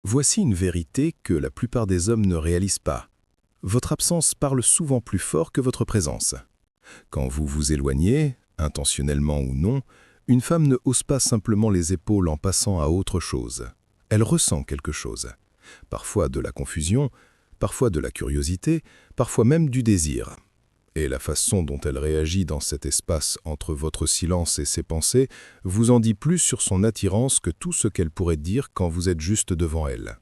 Voici une vérité que la plupart des hommes ne réalisent pas. Votre absence parle souvent plus fort que votre présence. Quand vous vous éloignez, intentionnellement ou non, une femme ne hausse pas simplement les épaules en passant à autre chose. Elle ressent quelque chose. Parfois de la confusion, parfois de la curiosité, parfois même du désir. Et la façon dont elle réagit dans cet espace entre votre silence et ses pensées vous en dit plus sur son attirance que tout ce qu'elle pourrait dire quand vous êtes juste devant elle.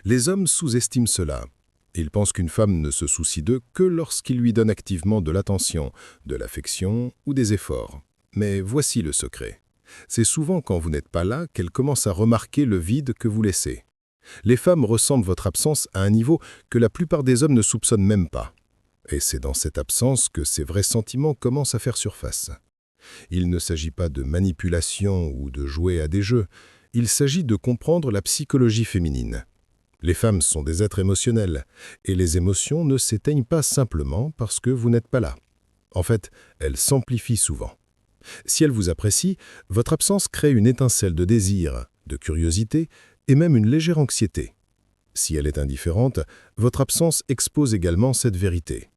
Les hommes sous-estiment cela. Ils pensent qu'une femme ne se soucie d'eux que lorsqu'ils lui donnent activement de l'attention, de l'affection ou des efforts. Mais voici le secret. C'est souvent quand vous n'êtes pas là qu'elle commence à remarquer le vide que vous laissez. Les femmes ressentent votre absence à un niveau que la plupart des hommes ne soupçonnent même pas. Et c'est dans cette absence que ces vrais sentiments commencent à faire surface. Il ne s'agit pas de manipulation ou de jouer à des jeux, il s'agit de comprendre la psychologie féminine. Les femmes sont des êtres émotionnels, et les émotions ne s'éteignent pas simplement parce que vous n'êtes pas là. En fait, elles s'amplifient souvent. Si elles vous apprécient, votre absence crée une étincelle de désir, de curiosité et même une légère anxiété. Si elle est indifférente, votre absence expose également cette vérité.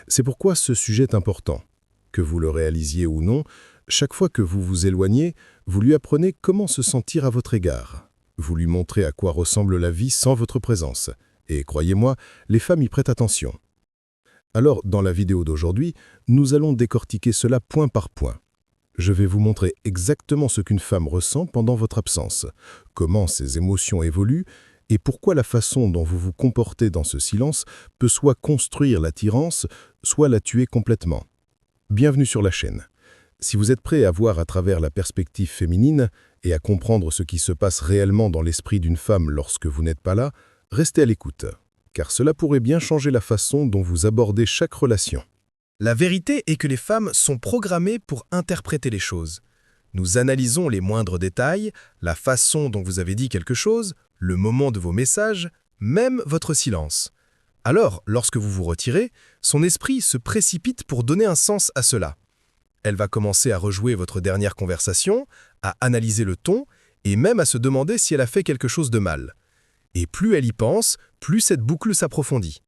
C'est pourquoi ce sujet est important. Que vous le réalisiez ou non, chaque fois que vous vous éloignez, vous lui apprenez comment se sentir à votre égard. Vous lui montrez à quoi ressemble la vie sans votre présence. Et croyez-moi, les femmes y prêtent attention. Alors, dans la vidéo d'aujourd'hui, nous allons décortiquer cela point par point. Je vais vous montrer exactement ce qu'une femme ressent pendant votre absence, comment ses émotions évoluent, et pourquoi la façon dont vous vous comportez dans ce silence peut soit construire l'attirance, soit la tuer complètement. Bienvenue sur la chaîne. Si vous êtes prêt à voir à travers la perspective féminine et à comprendre ce qui se passe réellement dans l'esprit d'une femme lorsque vous n'êtes pas là, restez à l'écoute, car cela pourrait bien changer la façon dont vous abordez chaque relation. La vérité est que les femmes sont programmées pour interpréter les choses. Nous analysons les moindres détails, la façon dont vous avez dit quelque chose, le moment de vos messages, même votre silence. Alors, lorsque vous vous retirez, son esprit se précipite pour donner un sens à cela. Elle va commencer à rejouer votre dernière conversation, à analyser le ton et même à se demander si elle a fait quelque chose de mal. Et plus elle y pense, plus cette boucle s'approfondit.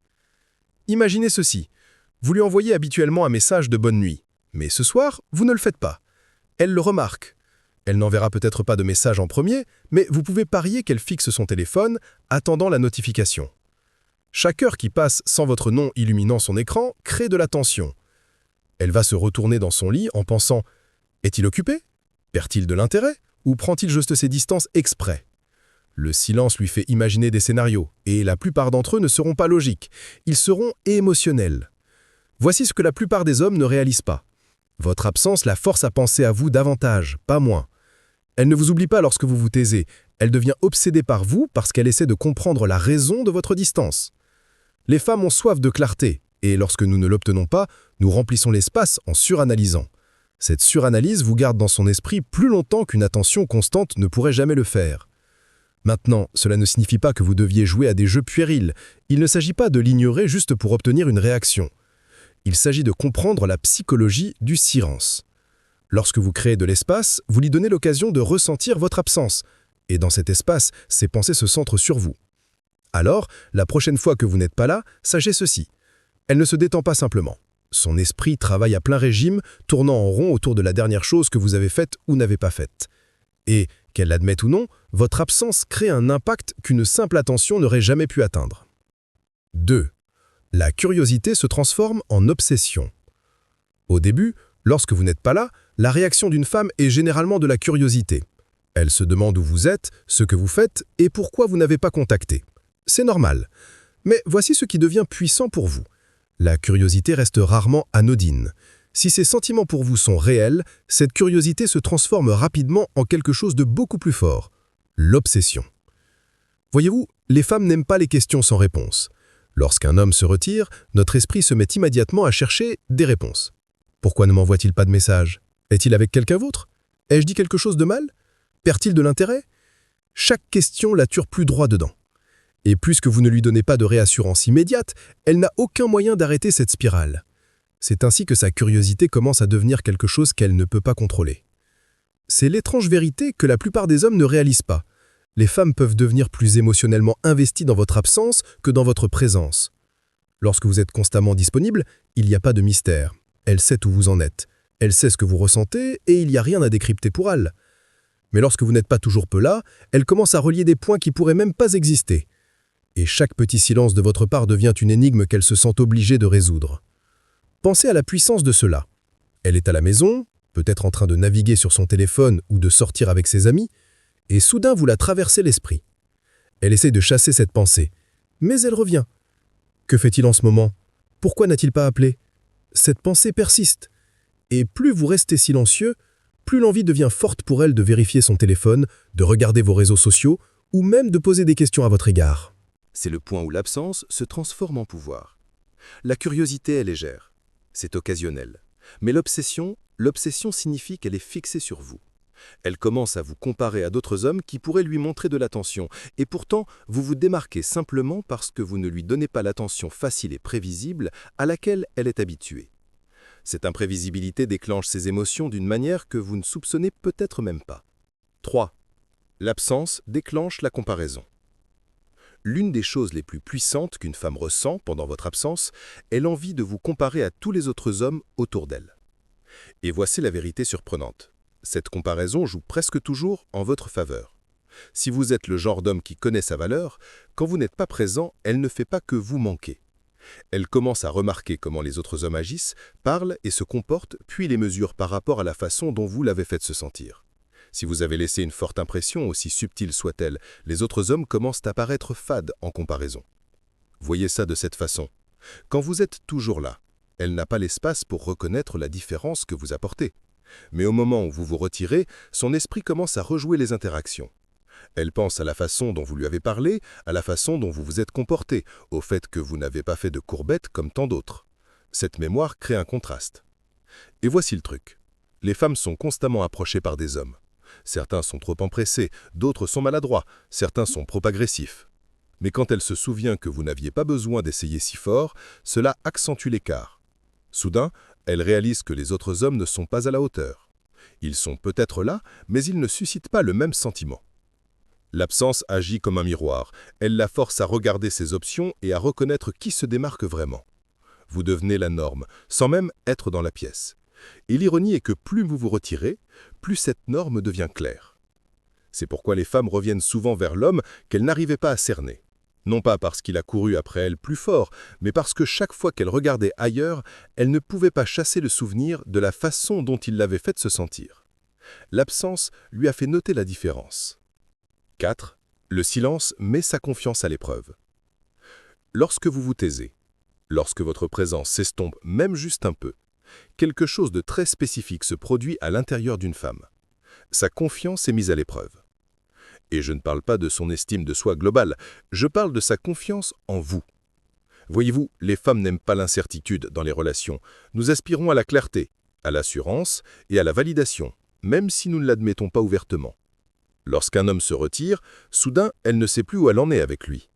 Imaginez ceci. Vous lui envoyez habituellement un message de bonne nuit, mais ce soir, vous ne le faites pas. Elle le remarque. Elle n'enverra peut-être pas de message en premier, mais vous pouvez parier qu'elle fixe son téléphone, attendant la notification. Chaque heure qui passe sans votre nom illuminant son écran crée de la tension. Elle va se retourner dans son lit en pensant « Est-il occupé? Perd-il de l'intérêt? Ou prend-il juste ses distances exprès ?» Le silence lui fait imaginer des scénarios, et la plupart d'entre eux ne seront pas logiques. Ils seront émotionnels. Voici ce que la plupart des hommes ne réalisent pas. Votre absence la force à penser à vous davantage, pas moins. Elle ne vous oublie pas lorsque vous vous taisez. Elle devient obsédée par vous parce qu'elle essaie de comprendre la raison de votre distance. Les femmes ont soif de clarté, et lorsque nous ne l'obtenons pas, nous remplissons l'espace en suranalysant. Cette suranalyse vous garde dans son esprit plus longtemps qu'une attention constante ne pourrait jamais le faire. Maintenant, cela ne signifie pas que vous deviez jouer à des jeux puérils. Il ne s'agit pas de l'ignorer juste pour obtenir une réaction. Il s'agit de comprendre la psychologie du silence. Lorsque vous créez de l'espace, vous lui donnez l'occasion de ressentir votre absence. Et dans cet espace, ses pensées se centrent sur vous. Alors, la prochaine fois que vous n'êtes pas là, sachez ceci. Elle ne se détend pas simplement. Son esprit travaille à plein régime, tournant en rond autour de la dernière chose que vous avez faite ou n'avez pas faite. Et, qu'elle l'admette ou non, votre absence crée un impact qu'une simple attention n'aurait jamais pu atteindre. 2. La curiosité se transforme en obsession. Au début, lorsque vous n'êtes pas là, la réaction d'une femme est généralement de la curiosité. Elle se demande où vous êtes, ce que vous faites et pourquoi vous n'avez pas contacté. C'est normal. Mais voici ce qui devient puissant pour vous. La curiosité reste rarement anodine. Si ces sentiments pour vous sont réels, cette curiosité se transforme rapidement en quelque chose de beaucoup plus fort. L'obsession. Voyez-vous, les femmes n'aiment pas les questions sans réponse. Lorsqu'un homme se retire, notre esprit se met immédiatement à chercher des réponses. Pourquoi ne m'envoie-t-il pas de message? Est-il avec quelqu'un d'autre? Ai-je dit quelque chose de mal? Perd-il de l'intérêt? Chaque question la tire plus droit dedans. Et puisque vous ne lui donnez pas de réassurance immédiate, elle n'a aucun moyen d'arrêter cette spirale. C'est ainsi que sa curiosité commence à devenir quelque chose qu'elle ne peut pas contrôler. C'est l'étrange vérité que la plupart des hommes ne réalisent pas. Les femmes peuvent devenir plus émotionnellement investies dans votre absence que dans votre présence. Lorsque vous êtes constamment disponible, il n'y a pas de mystère. Elle sait où vous en êtes. Elle sait ce que vous ressentez et il n'y a rien à décrypter pour elle. Mais lorsque vous n'êtes pas toujours peu là, elle commence à relier des points qui pourraient même pas exister. Et chaque petit silence de votre part devient une énigme qu'elle se sent obligée de résoudre. Pensez à la puissance de cela. Elle est à la maison, peut-être en train de naviguer sur son téléphone ou de sortir avec ses amis, et soudain vous la traversez l'esprit. Elle essaie de chasser cette pensée, mais elle revient. Que fait-il en ce moment? Pourquoi n'a-t-il pas appelé? Cette pensée persiste. Et plus vous restez silencieux, plus l'envie devient forte pour elle de vérifier son téléphone, de regarder vos réseaux sociaux ou même de poser des questions à votre égard. C'est le point où l'absence se transforme en pouvoir. La curiosité est légère, c'est occasionnel. Mais l'obsession signifie qu'elle est fixée sur vous. Elle commence à vous comparer à d'autres hommes qui pourraient lui montrer de l'attention, et pourtant vous vous démarquez simplement parce que vous ne lui donnez pas l'attention facile et prévisible à laquelle elle est habituée. Cette imprévisibilité déclenche ses émotions d'une manière que vous ne soupçonnez peut-être même pas. 3. L'absence déclenche la comparaison. L'une des choses les plus puissantes qu'une femme ressent pendant votre absence est l'envie de vous comparer à tous les autres hommes autour d'elle. Et voici la vérité surprenante. Cette comparaison joue presque toujours en votre faveur. Si vous êtes le genre d'homme qui connaît sa valeur, quand vous n'êtes pas présent, elle ne fait pas que vous manquer. Elle commence à remarquer comment les autres hommes agissent, parlent et se comportent, puis les mesure par rapport à la façon dont vous l'avez fait se sentir. Si vous avez laissé une forte impression, aussi subtile soit-elle, les autres hommes commencent à paraître fades en comparaison. Voyez ça de cette façon. Quand vous êtes toujours là, elle n'a pas l'espace pour reconnaître la différence que vous apportez. Mais au moment où vous vous retirez, son esprit commence à rejouer les interactions. Elle pense à la façon dont vous lui avez parlé, à la façon dont vous vous êtes comporté, au fait que vous n'avez pas fait de courbettes comme tant d'autres. Cette mémoire crée un contraste. Et voici le truc. Les femmes sont constamment approchées par des hommes. Certains sont trop empressés, d'autres sont maladroits, certains sont trop agressifs. Mais quand elle se souvient que vous n'aviez pas besoin d'essayer si fort, cela accentue l'écart. Soudain, elle réalise que les autres hommes ne sont pas à la hauteur. Ils sont peut-être là, mais ils ne suscitent pas le même sentiment. L'absence agit comme un miroir. Elle la force à regarder ses options et à reconnaître qui se démarque vraiment. Vous devenez la norme, sans même être dans la pièce. Et l'ironie est que plus vous vous retirez, plus cette norme devient claire. C'est pourquoi les femmes reviennent souvent vers l'homme qu'elles n'arrivaient pas à cerner. Non pas parce qu'il a couru après elles plus fort, mais parce que chaque fois qu'elle regardait ailleurs, elle ne pouvait pas chasser le souvenir de la façon dont il l'avait fait se sentir. L'absence lui a fait noter la différence. 4. Le silence met sa confiance à l'épreuve. Lorsque vous vous taisez, lorsque votre présence s'estompe même juste un peu, quelque chose de très spécifique se produit à l'intérieur d'une femme. Sa confiance est mise à l'épreuve. Et je ne parle pas de son estime de soi globale, je parle de sa confiance en vous. Voyez-vous, les femmes n'aiment pas l'incertitude dans les relations. Nous aspirons à la clarté, à l'assurance et à la validation, même si nous ne l'admettons pas ouvertement. Lorsqu'un homme se retire, soudain, elle ne sait plus où elle en est avec lui.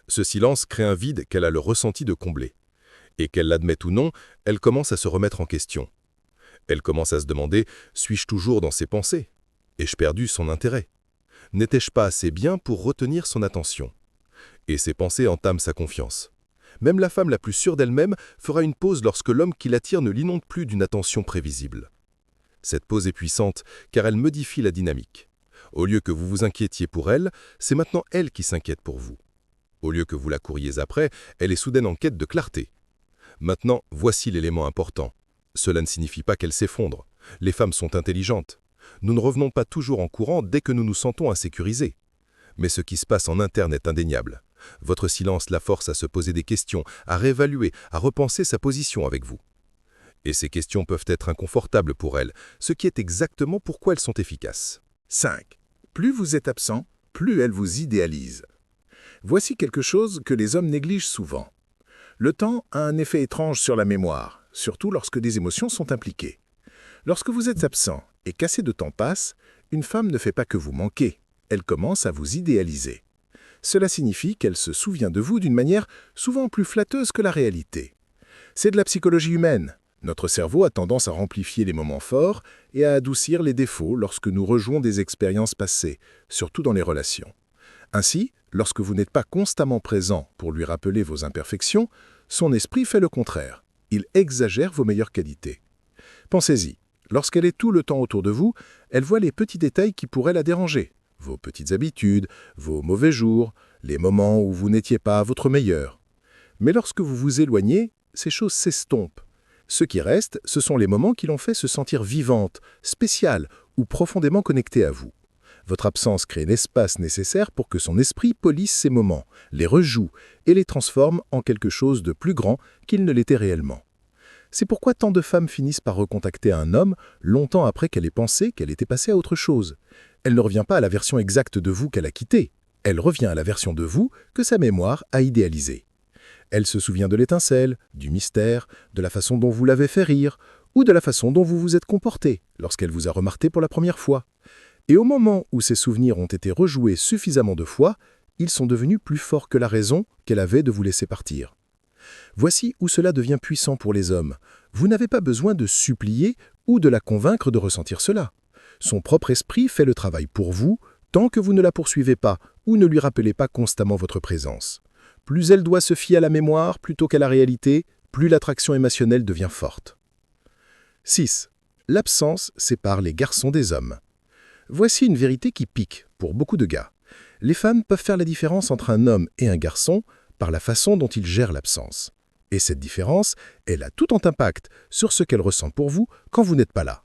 Ce silence crée un vide qu'elle a le ressenti de combler. Et qu'elle l'admette ou non, elle commence à se remettre en question. Elle commence à se demander « suis-je toujours dans ses pensées? Ai-je perdu son intérêt? N'étais-je pas assez bien pour retenir son attention ?» Et ces pensées entament sa confiance. Même la femme la plus sûre d'elle-même fera une pause lorsque l'homme qui l'attire ne l'inonde plus d'une attention prévisible. Cette pause est puissante car elle modifie la dynamique. Au lieu que vous vous inquiétiez pour elle, c'est maintenant elle qui s'inquiète pour vous. Au lieu que vous la couriez après, elle est soudain en quête de clarté. Maintenant, voici l'élément important. Cela ne signifie pas qu'elle s'effondre. Les femmes sont intelligentes. Nous ne revenons pas toujours en courant dès que nous nous sentons insécurisés. Mais ce qui se passe en interne est indéniable. Votre silence la force à se poser des questions, à réévaluer, à repenser sa position avec vous. Et ces questions peuvent être inconfortables pour elle, ce qui est exactement pourquoi elles sont efficaces. 5. Plus vous êtes absent, plus elle vous idéalise. Voici quelque chose que les hommes négligent souvent. Le temps a un effet étrange sur la mémoire, surtout lorsque des émotions sont impliquées. Lorsque vous êtes absent et qu'assez de temps passe, une femme ne fait pas que vous manquer, elle commence à vous idéaliser. Cela signifie qu'elle se souvient de vous d'une manière souvent plus flatteuse que la réalité. C'est de la psychologie humaine. Notre cerveau a tendance à amplifier les moments forts et à adoucir les défauts lorsque nous rejouons des expériences passées, surtout dans les relations. Ainsi, lorsque vous n'êtes pas constamment présent pour lui rappeler vos imperfections, son esprit fait le contraire. Il exagère vos meilleures qualités. Pensez-y, lorsqu'elle est tout le temps autour de vous, elle voit les petits détails qui pourraient la déranger. Vos petites habitudes, vos mauvais jours, les moments où vous n'étiez pas à votre meilleur. Mais lorsque vous vous éloignez, ces choses s'estompent. Ce qui reste, ce sont les moments qui l'ont fait se sentir vivante, spéciale ou profondément connectée à vous. Votre absence crée l'espace nécessaire pour que son esprit polisse ces moments, les rejoue et les transforme en quelque chose de plus grand qu'il ne l'était réellement. C'est pourquoi tant de femmes finissent par recontacter un homme longtemps après qu'elle ait pensé qu'elle était passée à autre chose. Elle ne revient pas à la version exacte de vous qu'elle a quittée, elle revient à la version de vous que sa mémoire a idéalisée. Elle se souvient de l'étincelle, du mystère, de la façon dont vous l'avez fait rire, ou de la façon dont vous vous êtes comporté lorsqu'elle vous a remarqué pour la première fois. Et au moment où ces souvenirs ont été rejoués suffisamment de fois, ils sont devenus plus forts que la raison qu'elle avait de vous laisser partir. Voici où cela devient puissant pour les hommes. Vous n'avez pas besoin de supplier ou de la convaincre de ressentir cela. Son propre esprit fait le travail pour vous, tant que vous ne la poursuivez pas ou ne lui rappelez pas constamment votre présence. Plus elle doit se fier à la mémoire plutôt qu'à la réalité, plus l'attraction émotionnelle devient forte. 6. L'absence sépare les garçons des hommes. Voici une vérité qui pique pour beaucoup de gars. Les femmes peuvent faire la différence entre un homme et un garçon par la façon dont ils gèrent l'absence. Et cette différence, elle a tout un impact sur ce qu'elle ressent pour vous quand vous n'êtes pas là.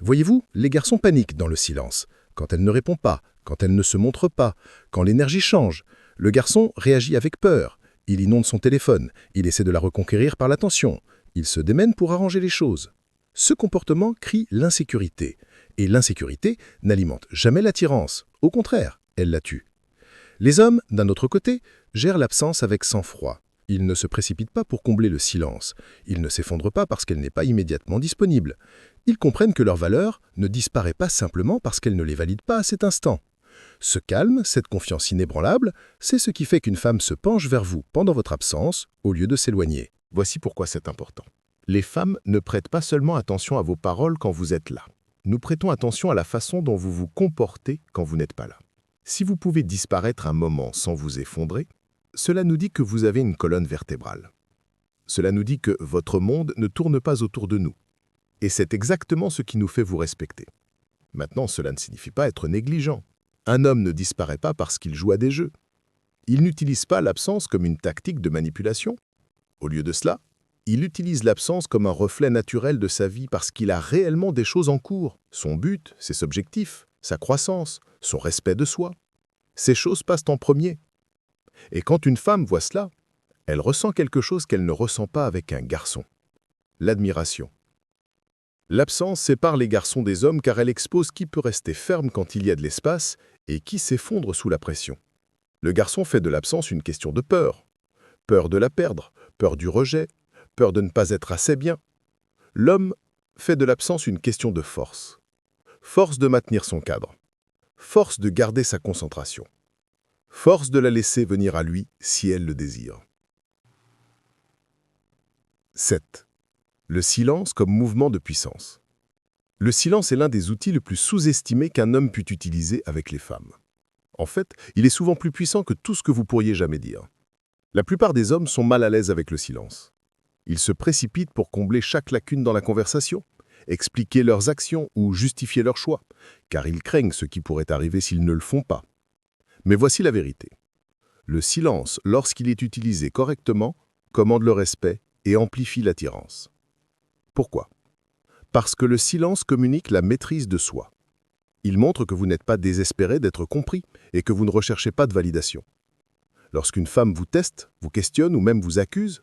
Voyez-vous, les garçons paniquent dans le silence. Quand elle ne répond pas, quand elle ne se montre pas, quand l'énergie change. Le garçon réagit avec peur. Il inonde son téléphone. Il essaie de la reconquérir par l'attention. Il se démène pour arranger les choses. Ce comportement crie l'insécurité. Et l'insécurité n'alimente jamais l'attirance. Au contraire, elle la tue. Les hommes, d'un autre côté, gèrent l'absence avec sang-froid. Ils ne se précipitent pas pour combler le silence. Ils ne s'effondrent pas parce qu'elle n'est pas immédiatement disponible. Ils comprennent que leur valeur ne disparaît pas simplement parce qu'elle ne les valide pas à cet instant. Ce calme, cette confiance inébranlable, c'est ce qui fait qu'une femme se penche vers vous pendant votre absence au lieu de s'éloigner. Voici pourquoi c'est important. Les femmes ne prêtent pas seulement attention à vos paroles quand vous êtes là. Nous prêtons attention à la façon dont vous vous comportez quand vous n'êtes pas là. Si vous pouvez disparaître un moment sans vous effondrer, cela nous dit que vous avez une colonne vertébrale. Cela nous dit que votre monde ne tourne pas autour de nous. Et c'est exactement ce qui nous fait vous respecter. Maintenant, cela ne signifie pas être négligent. Un homme ne disparaît pas parce qu'il joue à des jeux. Il n'utilise pas l'absence comme une tactique de manipulation. Au lieu de cela, il utilise l'absence comme un reflet naturel de sa vie parce qu'il a réellement des choses en cours. Son but, ses objectifs, sa croissance, son respect de soi. Ces choses passent en premier. Et quand une femme voit cela, elle ressent quelque chose qu'elle ne ressent pas avec un garçon. L'admiration. L'absence sépare les garçons des hommes car elle expose qui peut rester ferme quand il y a de l'espace et qui s'effondre sous la pression. Le garçon fait de l'absence une question de peur. Peur de la perdre, peur du rejet, peur de ne pas être assez bien. L'homme fait de l'absence une question de force. Force de maintenir son cadre. Force de garder sa concentration. Force de la laisser venir à lui si elle le désire. 7. Le silence comme mouvement de puissance. Le silence est l'un des outils les plus sous-estimés qu'un homme pût utiliser avec les femmes. En fait, il est souvent plus puissant que tout ce que vous pourriez jamais dire. La plupart des hommes sont mal à l'aise avec le silence. Ils se précipitent pour combler chaque lacune dans la conversation, expliquer leurs actions ou justifier leurs choix, car ils craignent ce qui pourrait arriver s'ils ne le font pas. Mais voici la vérité. Le silence, lorsqu'il est utilisé correctement, commande le respect et amplifie l'attirance. Pourquoi? Parce que le silence communique la maîtrise de soi. Il montre que vous n'êtes pas désespéré d'être compris et que vous ne recherchez pas de validation. Lorsqu'une femme vous teste, vous questionne ou même vous accuse,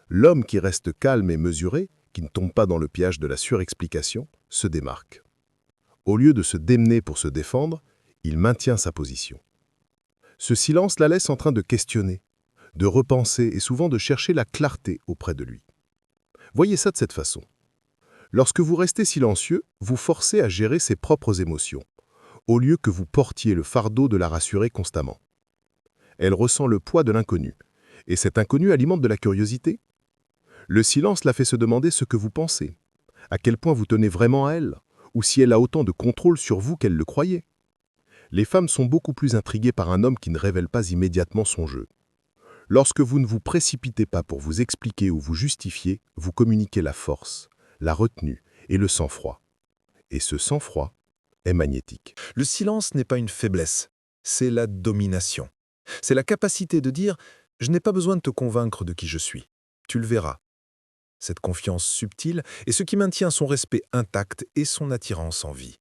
l'homme qui reste calme et mesuré, qui ne tombe pas dans le piège de la surexplication, se démarque. Au lieu de se démener pour se défendre, il maintient sa position. Ce silence la laisse en train de questionner, de repenser et souvent de chercher la clarté auprès de lui. Voyez ça de cette façon. Lorsque vous restez silencieux, vous forcez à gérer ses propres émotions, au lieu que vous portiez le fardeau de la rassurer constamment. Elle ressent le poids de l'inconnu, et cet inconnu alimente de la curiosité. Le silence la fait se demander ce que vous pensez, à quel point vous tenez vraiment à elle, ou si elle a autant de contrôle sur vous qu'elle le croyait. Les femmes sont beaucoup plus intriguées par un homme qui ne révèle pas immédiatement son jeu. Lorsque vous ne vous précipitez pas pour vous expliquer ou vous justifier, vous communiquez la force, la retenue et le sang-froid. Et ce sang-froid est magnétique. Le silence n'est pas une faiblesse, c'est la domination. C'est la capacité de dire « je n'ai pas besoin de te convaincre de qui je suis, tu le verras ». Cette confiance subtile est ce qui maintient son respect intact et son attirance en vie.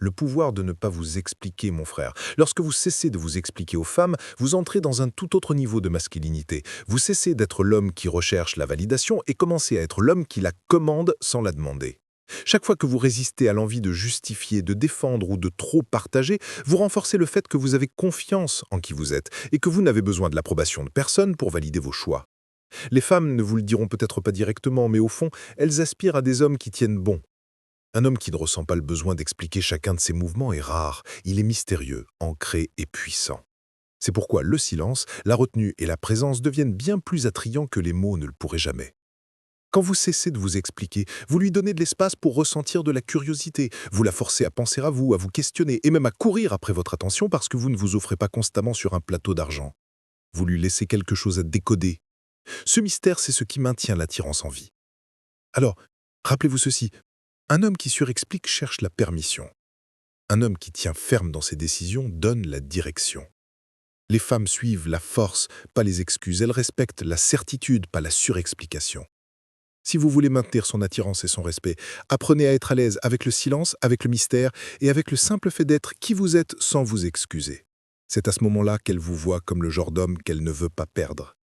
Le pouvoir de ne pas vous expliquer, mon frère. Lorsque vous cessez de vous expliquer aux femmes, vous entrez dans un tout autre niveau de masculinité. Vous cessez d'être l'homme qui recherche la validation et commencez à être l'homme qui la commande sans la demander. Chaque fois que vous résistez à l'envie de justifier, de défendre ou de trop partager, vous renforcez le fait que vous avez confiance en qui vous êtes et que vous n'avez besoin de l'approbation de personne pour valider vos choix. Les femmes ne vous le diront peut-être pas directement, mais au fond, elles aspirent à des hommes qui tiennent bon. Un homme qui ne ressent pas le besoin d'expliquer chacun de ses mouvements est rare, il est mystérieux, ancré et puissant. C'est pourquoi le silence, la retenue et la présence deviennent bien plus attrayants que les mots ne le pourraient jamais. Quand vous cessez de vous expliquer, vous lui donnez de l'espace pour ressentir de la curiosité, vous la forcez à penser à vous questionner et même à courir après votre attention parce que vous ne vous offrez pas constamment sur un plateau d'argent. Vous lui laissez quelque chose à décoder. Ce mystère, c'est ce qui maintient l'attirance en vie. Alors, rappelez-vous ceci. Un homme qui surexplique cherche la permission. Un homme qui tient ferme dans ses décisions donne la direction. Les femmes suivent la force, pas les excuses. Elles respectent la certitude, pas la surexplication. Si vous voulez maintenir son attirance et son respect, apprenez à être à l'aise avec le silence, avec le mystère et avec le simple fait d'être qui vous êtes sans vous excuser. C'est à ce moment-là qu'elle vous voit comme le genre d'homme qu'elle ne veut pas perdre.